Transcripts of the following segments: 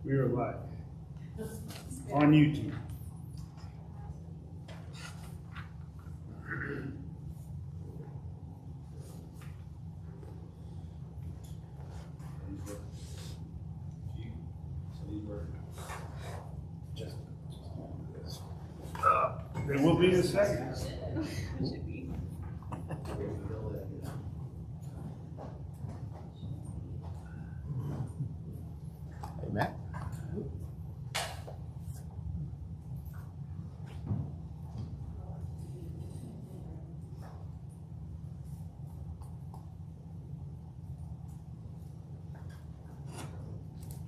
We are live on YouTube. There will be in a second. Hey, Matt.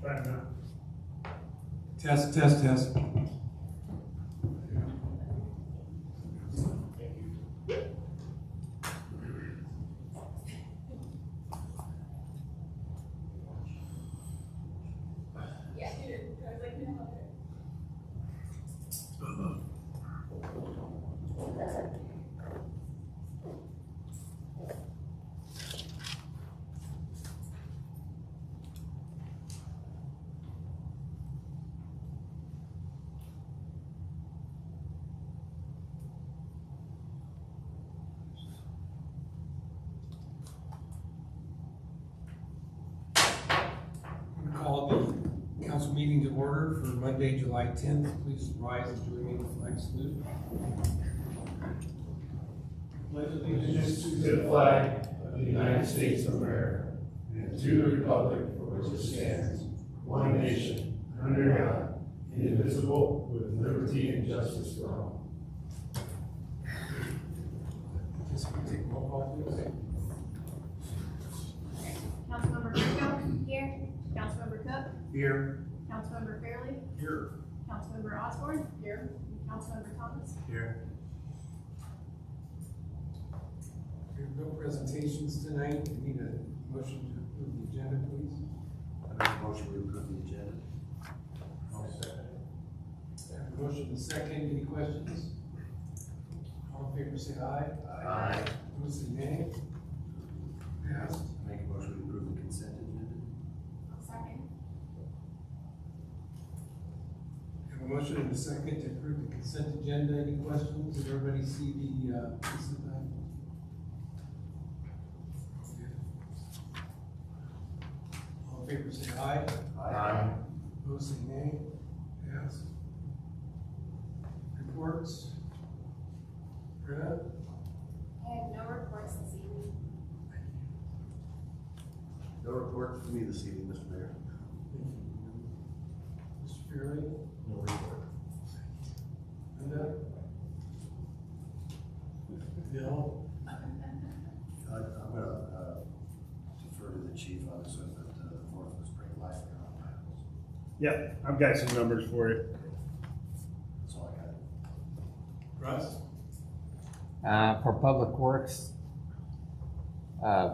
Try now. Test, test, test. Call the council meeting to order for Monday, July 10th. Please rise and join me in the flag salute. Pledge allegiance to the flag of the United States of America and to the republic for which it stands, one nation, under God, indivisible, with liberty and justice for all. Just take a roll call, please. Councilmember Kirkhope? Here. Councilmember Cook? Here. Councilmember Fairley? Here. Councilmember Osborne? Here. Councilmember Thomas? Here. We have no presentations tonight. We need a motion to approve the agenda, please. I make a motion to approve the agenda. I'll second. I have a motion and a second. Any questions? All in favor say aye. Aye. Opposed say nay. Passed. I make a motion to approve the consent agenda. I'll second. I have a motion and a second to approve the consent agenda. Any questions? Did everybody see the consent item? All in favor say aye. Aye. Opposed say nay. Passed. Reports? Brad? I have no reports this evening. No report for me this evening, Mr. Mayor. Mr. Fairley? No report. Linda? Bill? I'm gonna defer to the chief on this one, but the 4th was pretty light around my house. Yep, I've got some numbers for you. That's all I got. Russ? For Public Works,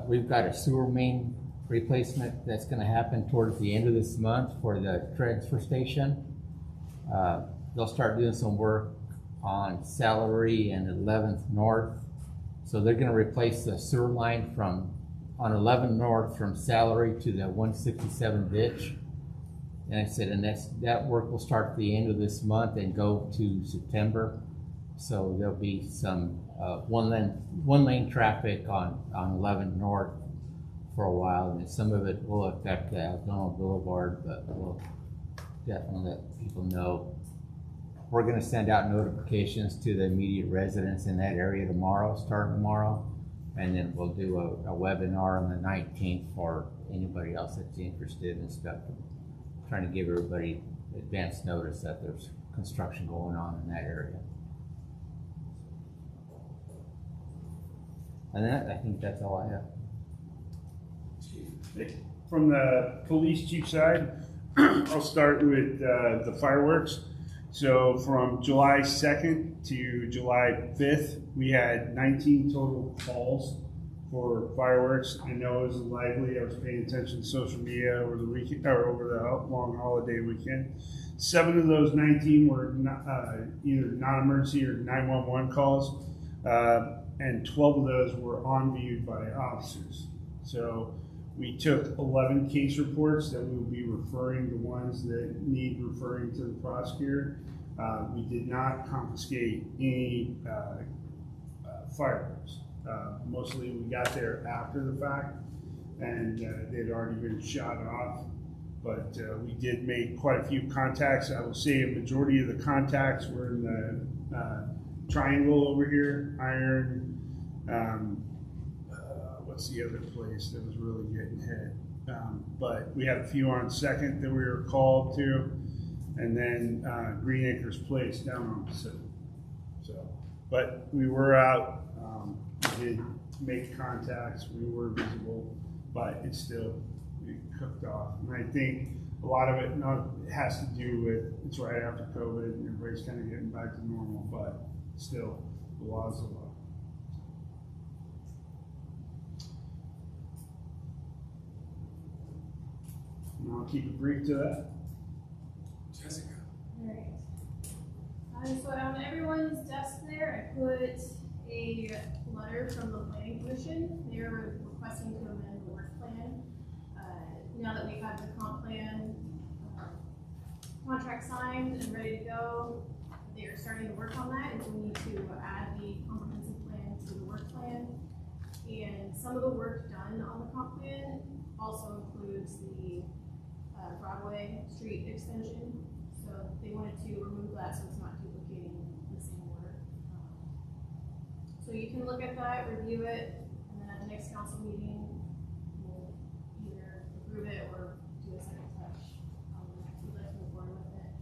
we've got a sewer main replacement that's gonna happen towards the end of this month for the transfer station. They'll start doing some work on Salary and 11th North. So they're gonna replace the sewer line on 11 North from Salary to the 167 ditch. And I said, and that work will start at the end of this month and go to September. So there'll be some one lane traffic on 11 North for a while, and some of it will affect Algona Boulevard, but we'll definitely let people know. We're going to send out notifications to the immediate residents in that area tomorrow, starting tomorrow, and then we'll do a webinar on the 19th for anybody else that's interested and stuff. Trying to give everybody advance notice that there's construction going on in that area. And I think that's all I have. From the police chief side, I'll start with the fireworks. So from July 2nd to July 5th, we had 19 total calls for fireworks. I know it was lively. I was paying attention to social media over the weekend or over the long holiday weekend. 7 of those 19 were either non-emergency or 911 calls, and 12 of those were on viewed by officers. So We took 11 case reports that we will be referring the ones that need referring to the prosecutor. We did not confiscate any firearms. Mostly we got there after the fact, and they'd already been shot off. But we did make quite a few contacts. I will say a majority of the contacts were in the triangle over here, Iron. What's the other place that was really getting hit? But we had a few on Second that we were called to, and then Green Acres Place down on Pacific. So, but we were out. We did make contacts. We were visible, but it's still cooked off. And I think a lot of it has to do with it's right after COVID and everybody's kind of getting back to normal, but still, the law's the law. And I'll keep it brief to that. Jessica. Alright. So on everyone's desk there, I put a letter from the planning commission. They're requesting to amend the work plan. Now that we have the comp plan contract signed and ready to go, they are starting to work on that, and so we need to add the comprehensive plan to the work plan. And some of the work done on the comp plan also includes the Broadway Street extension. So they wanted to remove that so it's not duplicating the same work. So you can look at that, review it, and then at the next council meeting, we'll either approve it or do a second touch. If you'd like to move forward with it.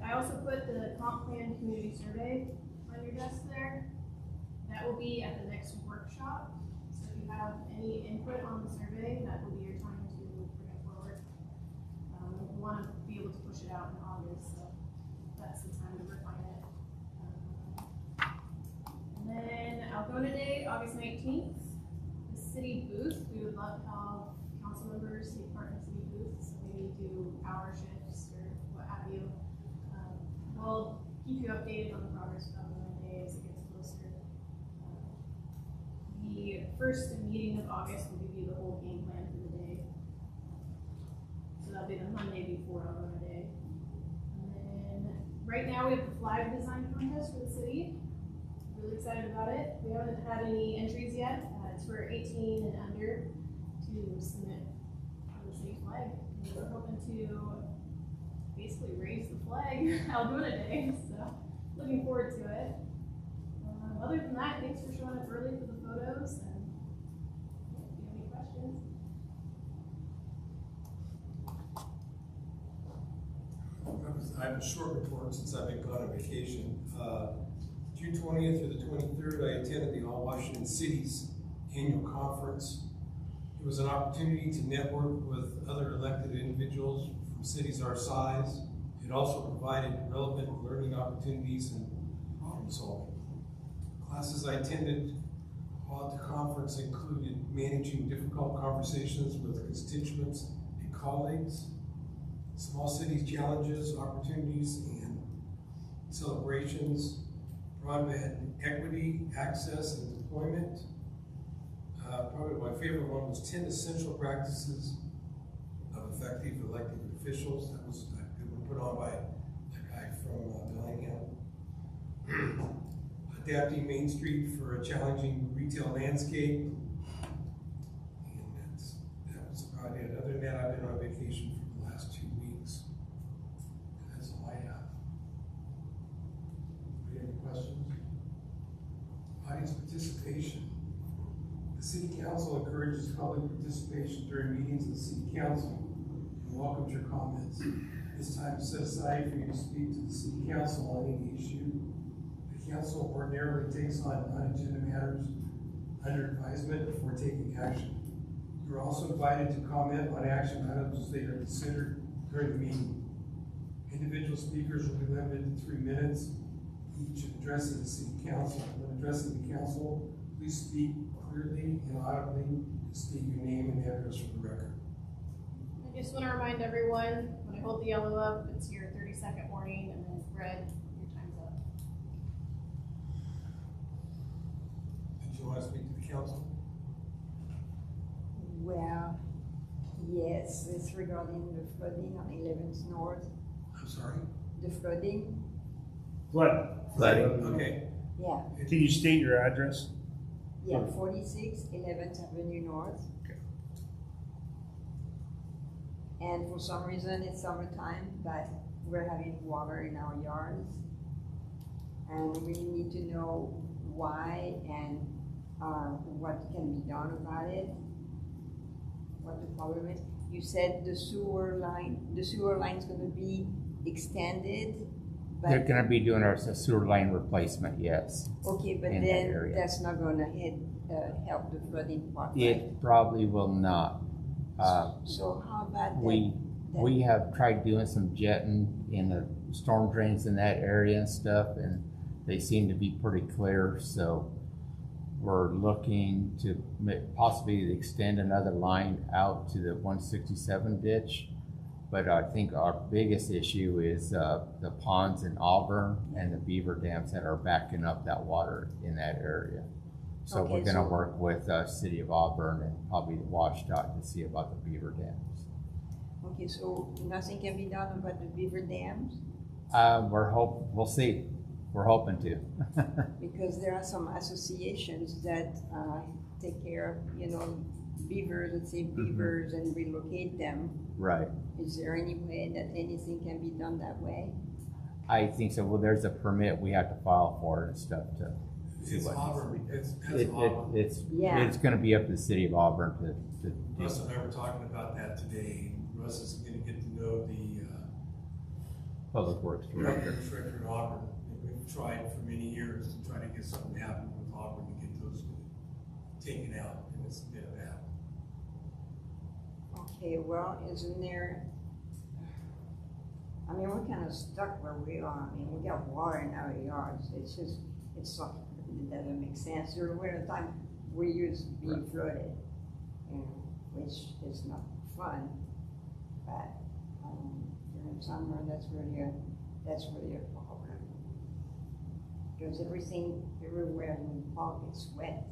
I also put the comp plan community survey on your desk there. That will be at the next workshop. So if you have any input on the survey, that will be your time to bring it forward. We want to be able to push it out in August, so that's the time to refine it. And then Algona Day, August 19th, the city booth. We would love to have council members take part in city booths, so maybe do hour shifts or what have you. We'll keep you updated on the progress of Algona Day as it gets closer. The first meeting of August will give you the whole game plan for the day. So that'll be the Monday before Algona Day. And then right now we have the flag design contest for the city. Really excited about it. We haven't had any entries yet. It's for 18 and under to submit for the city flag. And we're hoping to basically raise the flag Algona Day. So looking forward to it. Other than that, thanks for showing up early for the photos. And if you have any questions. I have a short report since I've been gone on vacation. June 20th through the 23rd, I attended the All Washington Cities annual conference. It was an opportunity to network with other elected individuals from cities our size. It also provided relevant learning opportunities and problem solving. Classes I attended while at the conference included managing difficult conversations with constituents and colleagues, small cities challenges, opportunities, and celebrations, broadband equity, access, and deployment. Probably my favorite one was 10 essential practices of effective elected officials. That was a good one put on by a guy from Bellingham. Adapting Main Street for a challenging retail landscape. And that was about it. Other than that, I've been on vacation for the last 2 weeks. And that's all I have. Do you have any questions? Audience participation. The City Council encourages public participation during meetings of the City Council and welcomes your comments. This time is set aside for you to speak to the City Council on any issue. The Council ordinarily takes on non-agenda matters under advisement before taking action. You are also invited to comment on action items as they are considered during the meeting. Individual speakers will be limited to 3 minutes each addressing the City Council. When addressing the Council, please speak clearly and audibly and state your name and address for the record. I just want to remind everyone, when I hold the yellow up, it's your 30-second warning, and then red, your time's up. Did you want to speak to the Council? Well, yes, it's regarding the flooding on 11th North, I'm sorry? the flooding, Flooding. Okay. yeah, Can you state your address? yeah, 46 11th Avenue North. Okay. And for some reason, it's summertime, but we're having water in our yards. And we need to know why and what can be done about it, what the problem is. You said the sewer line's gonna be extended, They're but, gonna be doing our sewer line replacement, yes. okay, but in that then area. that's not gonna help the flooding part, right? It probably will not. So how about that? We have tried doing some jetting in the storm drains in that area and stuff, and they seem to be pretty clear, so we're looking to possibly extend another line out to the 167 ditch. But I think our biggest issue is the ponds in Auburn and the beaver dams that are backing up that water in that area. So Okay, we're gonna so- work with City of Auburn and probably the WashDOT to see about the beaver dams. Okay, so nothing can be done about the beaver dams? We'll see. We're hoping to. Because there are some associations that take care of, beavers, let's say beavers, and relocate them. Right. Is there any way that anything can be done that way? I think so. Well, there's a permit we have to file for and stuff to. see It's what needs to be Auburn, done. it's Auburn. Yeah. It's gonna be up to the City of Auburn to Russ and I were talking about that today. Russ is gonna get to know the Public Works Director. director in Auburn. And we've tried for many years to try to get something to happen with Auburn to get those taken out, and it's been a battle. Okay, well, isn't there, I mean, we're kind of stuck where we are. I mean, we got water in our yards. It's something that doesn't make sense. During winter time, we use being flooded, which is not fun. But during summer, that's really a problem. Because everywhere in the park is wet.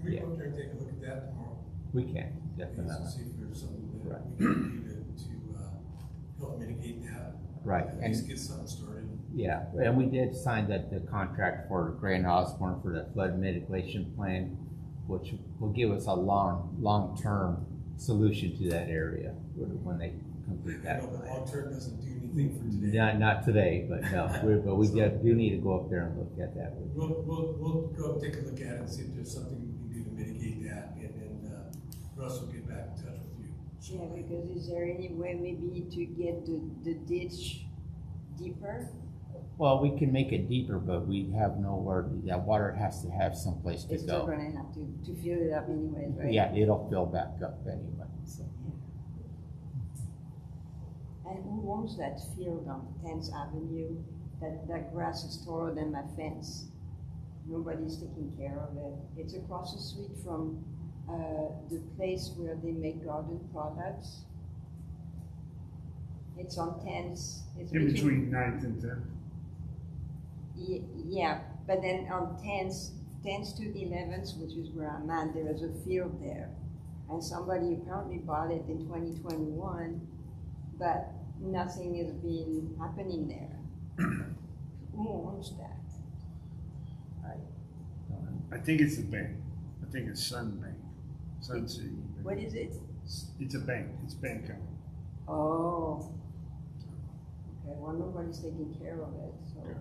Can we Yeah. go up there and take a look at that tomorrow? We can, Please, definitely. and see if there's something that Right. we can do to help mitigate that. Right, At and least get something started. yeah, and we did sign the contract for Grant Osborne for the flood mitigation plan, which will give us a long-term solution to that area when they complete I that know, but plan. long-term doesn't do anything for today. Not today, but no, but we do need to go up there and look at that. We'll go take a look at it and see if there's something we can do to mitigate that, and then Russ will get back in touch with you. Yeah, because is there any way maybe to get the ditch deeper? Well, we can make it deeper, but we have nowhere, that water has to have someplace to It's still go. gonna have to fill it up anyways, right? Yeah, it'll fill back up anyway, so. And who owns that field on 10th Avenue? That grass is taller than my fence. Nobody's taking care of it. It's across the street from the place where they make garden products. It's on 10th. It's In between 9th and 10th. Yeah, but then on 10th to 11th, which is where I'm at, there is a field there. And somebody apparently bought it in 2021, but nothing has been happening there. Who owns that? I think it's the bank. I think it's Sun Bank, Sun City. What is it? It's a bank. It's bank company. Oh. Okay, well, nobody's taking care of it, so. Yeah.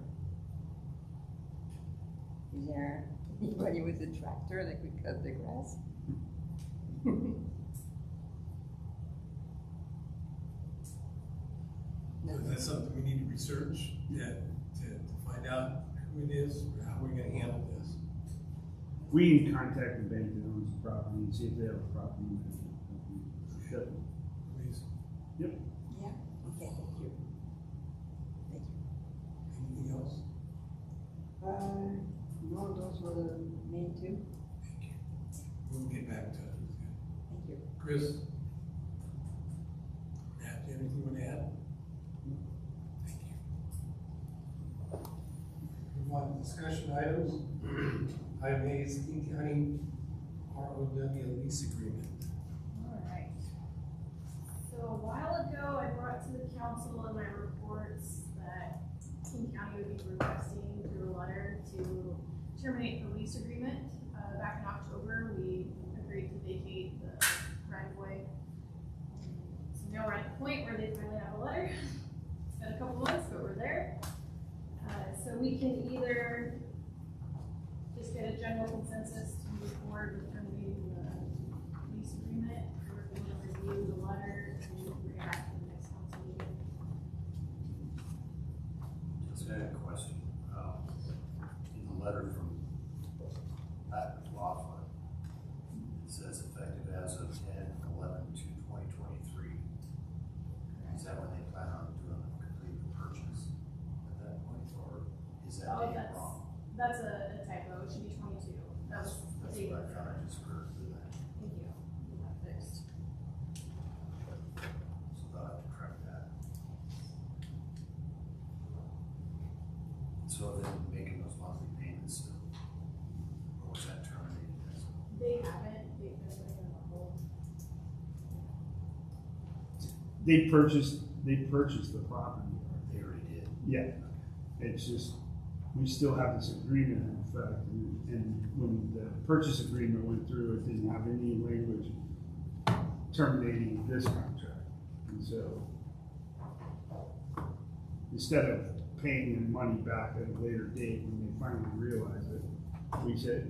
Is there anybody with a tractor that could cut the grass? So is that something we need to research, to find out who it is, or how we're gonna handle this? We can contact the bank that owns the property and see if they have a property management company. Yep. Please, Yep. Yeah, okay, thank you. Thank you. anything else? No, those were the main two. Thank you. We'll get back in touch with you. Thank you. Chris? Matt, do you have anything you want to add? Thank you. Move on to discussion items. Item A is King County ROW lease agreement. Alright. So a while ago, I brought to the council in my reports that King County would be requesting through a letter to terminate the lease agreement. Back in October, we agreed to vacate the right of way. So now we're at the point where they finally have a letter. It's been a couple months, but we're there. So we can either just get a general consensus to move forward with terminating the lease agreement, or if we want to review the letter and bring it back to the next council meeting. Just had a question. In the letter from Pat McLaughlin, it says effective as of 10/11/2023. Is that when they plan on doing the complete purchase at that point, or is that Oh, date wrong? that's a typo, it should be 22. That's That's the what I thought. I just heard through that. Thank you. Get that fixed. So I'll have to correct that. So are they making those monthly payments still? Or was that terminated as of? They haven't, they've been putting it on hold. They purchased the property. They already did. Yeah, it's just, we still have this agreement in effect, and when the purchase agreement went through, it didn't have any language terminating this contract. And so, instead of paying them money back at a later date, when they finally realized it,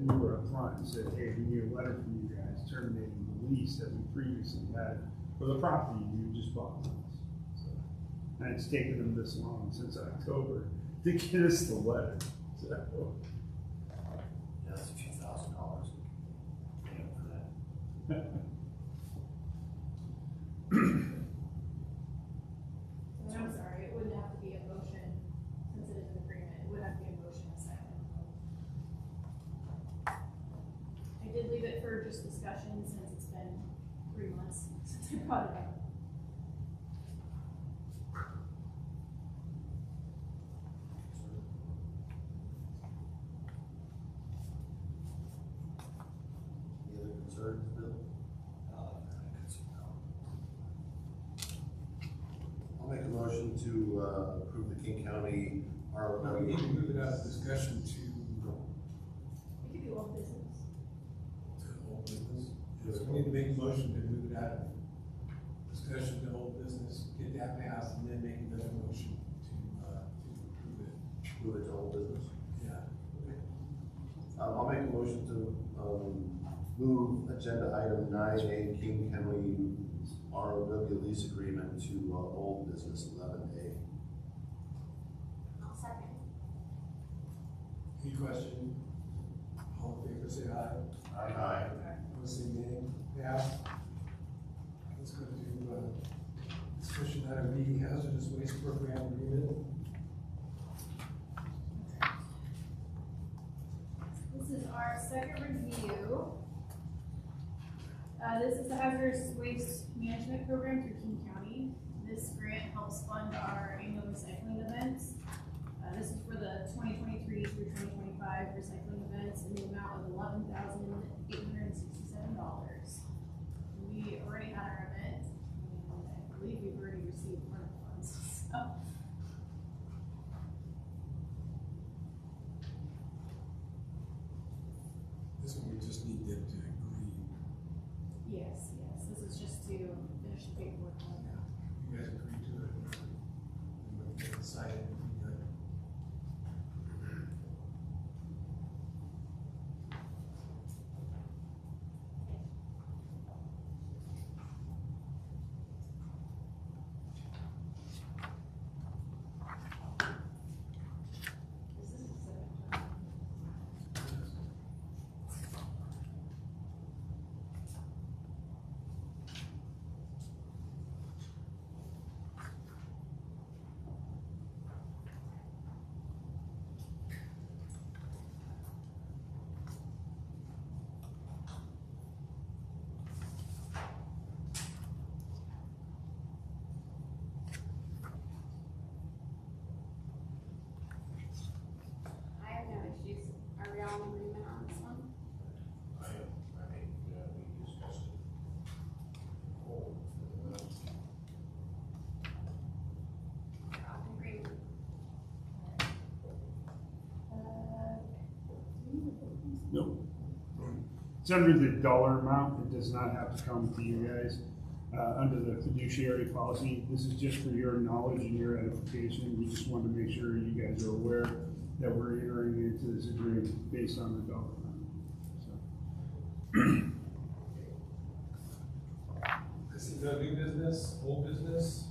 we were upfront and said, hey, we need a letter from you guys terminating the lease that we previously had for the property you just bought from us. So, and it's taken them this long, since October, to get us the letter. So, Yeah, that's a few $1,000 payment for that. So I'm sorry, it wouldn't have to be a motion, since it is an agreement, it would have to be a motion a second. I did leave it for just discussion, since it's been 3 months since I brought it up. Any other concerns, Bill? I'll make a motion to approve the King County ROW. Now, we need to move it out of discussion to It could be old business. old business. So we need to make a motion to move it out of discussion to old business, get that passed, and then make another motion to approve it. Move it to old business. Yeah. I'll make a motion to move agenda item 9A, King County ROW lease agreement to old business 11A. I'll second. Any question? All in favor, say aye. Aye. Opposed, say nay. Passed. Let's go to discussion item B, hazardous waste program agreement. This is our second review. This is the hazardous waste management program through King County. This grant helps fund our annual recycling events. This is for the 2023 through 2025 recycling events in the amount of $11,867. We already had our event, and I believe we've already received one of the funds, so. This one we just need them to agree. Yes, this is just to finish the paperwork on that. You guys agree to it? And we can decide it. This is the second time. It's under the dollar amount. It does not have to come to you guys. Under the fiduciary policy, this is just for your knowledge and your edification. We just want to make sure you guys are aware that we're entering into this agreement based on the dollar amount. So. This is no new business, old business.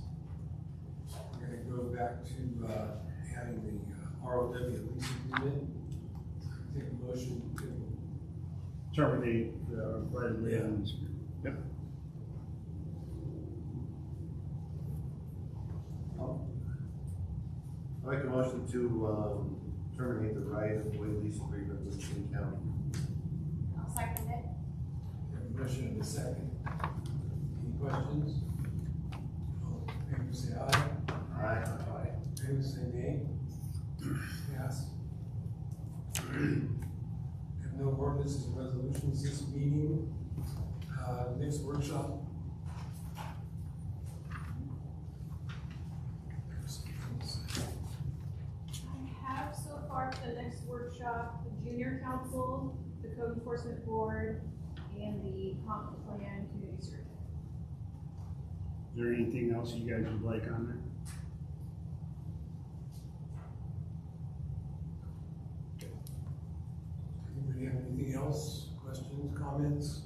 We're gonna go back to, adding the ROW lease agreement. Take a motion to, Terminate the right of way Yeah. on this agreement. Yep. I make a motion to, terminate the right of way lease agreement with King County. I'll second it. have a motion and a second. Any questions? All in favor, say aye. Aye. Opposed, say nay. Pass. Have no ordinances or resolutions this meeting. Next workshop. I have so far for the next workshop, the junior council, the code enforcement board, and the comp plan community survey. Is there anything else you guys would like on there? Anybody have anything else? Questions, comments?